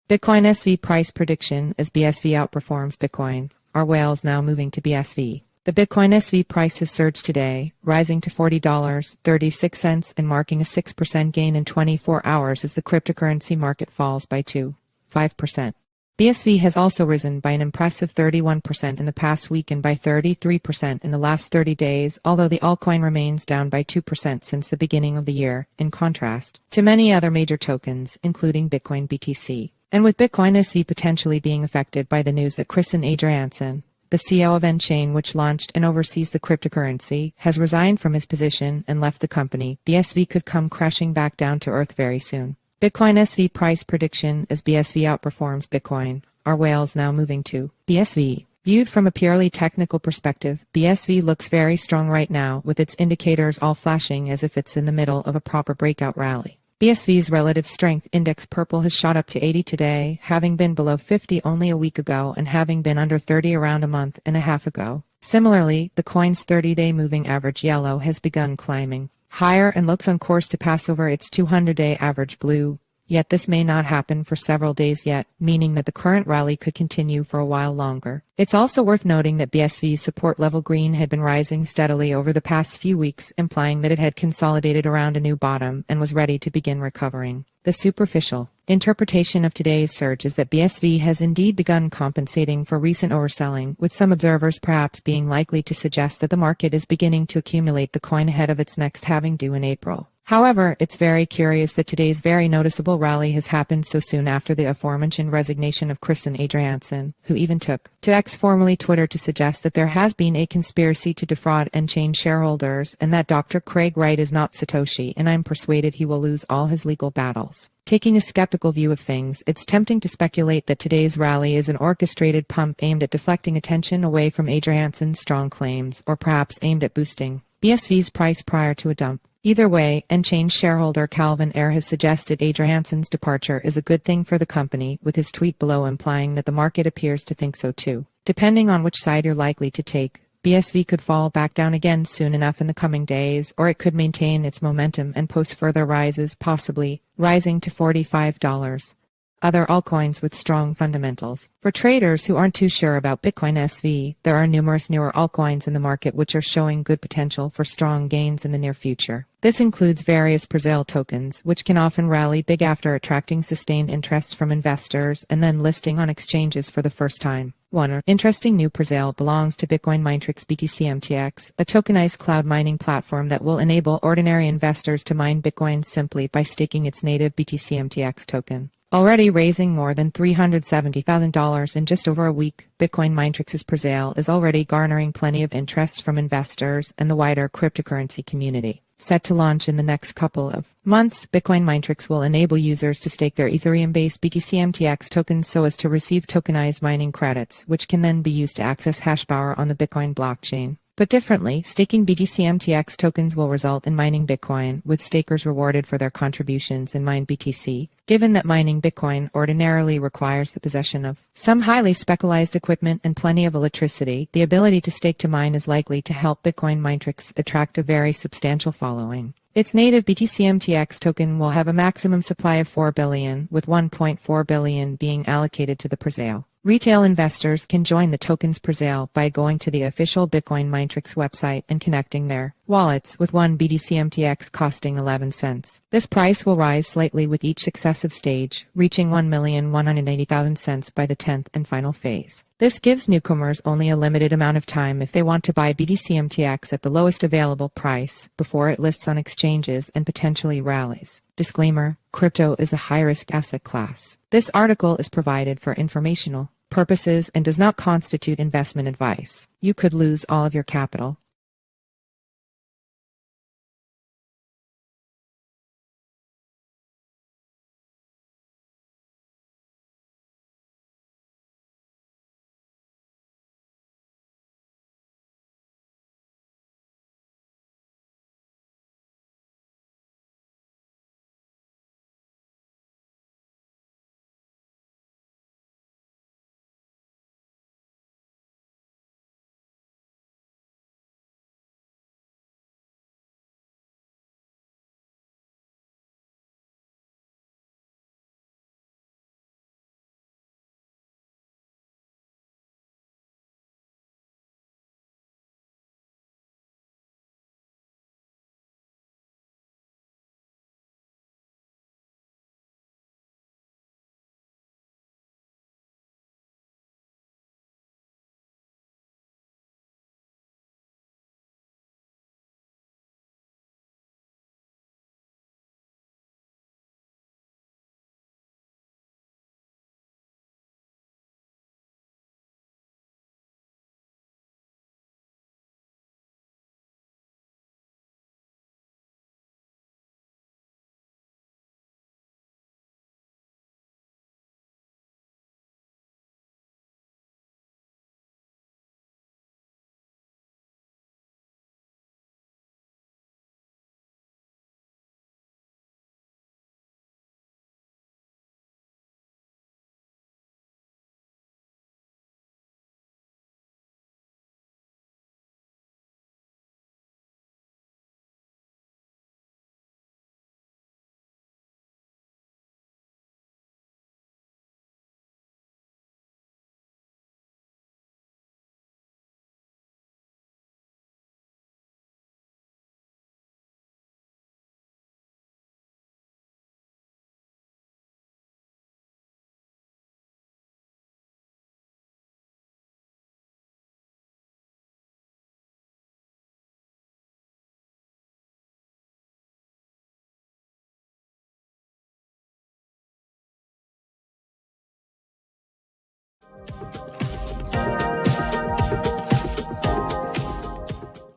Bitcoin SV price prediction as BSV outperforms Bitcoin. Are whales now moving to BSV? The Bitcoin SV price has surged today, rising to $40.36 and marking a 6% gain in 24 hours as the cryptocurrency market falls by 5%. BSV has also risen by an impressive 31% in the past week and by 33% in the last 30 days, although the altcoin remains down by 2% since the beginning of the year, in contrast to many other major tokens, including Bitcoin BTC. And with Bitcoin SV potentially being affected by the news that Christen Ager-Hanssen, the CEO of nChain, which launched and oversees the cryptocurrency, has resigned from his position and left the company, BSV could come crashing back down to earth very soon. Bitcoin SV price prediction as BSV outperforms Bitcoin. Are whales now moving to BSV? Viewed from a purely technical perspective, BSV looks very strong right now, with its indicators all flashing as if it's in the middle of a proper breakout rally. BSV's relative strength index purple has shot up to 80 today, having been below 50 only a week ago and having been under 30 around a month and a half ago. Similarly, the coin's 30-day moving average yellow has begun climbing higher and looks on course to pass over its 200-day average blue. Yet this may not happen for several days yet, meaning that the current rally could continue for a while longer. It's also worth noting that BSV's support level green had been rising steadily over the past few weeks, implying that it had consolidated around a new bottom and was ready to begin recovering. The superficial interpretation of today's surge is that BSV has indeed begun compensating for recent overselling, with some observers perhaps being likely to suggest that the market is beginning to accumulate the coin ahead of its next halving due in April. However, it's very curious that today's very noticeable rally has happened so soon after the aforementioned resignation of Christen Ager-Hanssen, who even took to X, formerly Twitter, to suggest that there has been a conspiracy to defraud nChain shareholders and that Dr. Craig Wright is not Satoshi, and I'm persuaded he will lose all his legal battles. Taking a skeptical view of things, it's tempting to speculate that today's rally is an orchestrated pump aimed at deflecting attention away from Ager-Hanssen's strong claims, or perhaps aimed at boosting BSV's price prior to a dump. Either way, nChain shareholder Calvin Ayre has suggested Ager-Hanssen's departure is a good thing for the company, with his tweet below implying that the market appears to think so too. Depending on which side you're likely to take, BSV could fall back down again soon enough in the coming days, or it could maintain its momentum and post further rises, possibly rising to $45. Other altcoins with strong fundamentals. For traders who aren't too sure about Bitcoin SV, there are numerous newer altcoins in the market which are showing good potential for strong gains in the near future. This includes various Brazil tokens, which can often rally big after attracting sustained interest from investors and then listing on exchanges for the first time. One interesting new Brazil belongs to Bitcoin Matrix BTC MTX, a tokenized cloud mining platform that will enable ordinary investors to mine Bitcoin simply by staking its native BTC MTX token. Already raising more than $370,000 in just over a week, Bitcoin Matrix's Brazil is already garnering plenty of interest from investors and the wider cryptocurrency community. Set to launch in the next couple of months, Bitcoin Matrix will enable users to stake their Ethereum-based BTC MTX tokens so as to receive tokenized mining credits, which can then be used to access hash power on the Bitcoin blockchain. Put differently, staking BTC MTX tokens will result in mining Bitcoin, with stakers rewarded for their contributions in mined BTC. Given that mining Bitcoin ordinarily requires the possession of some highly specialized equipment and plenty of electricity, the ability to stake to mine is likely to help Bitcoin Matrix attract a very substantial following. Its native BTC MTX token will have a maximum supply of 4 billion, with 1.4 billion being allocated to the Brazil. Retail investors can join the token's Brazil by going to the official Bitcoin Matrix website and connecting their wallets, with one BTC MTX costing 11 cents. This price will rise slightly with each successive stage, reaching 1,180,000 cents by the 10th and final phase. This gives newcomers only a limited amount of time if they want to buy BTC MTX at the lowest available price before it lists on exchanges and potentially rallies. Disclaimer: crypto is a high-risk asset class. This article is provided for informational purposes and does not constitute investment advice. You could lose all of your capital.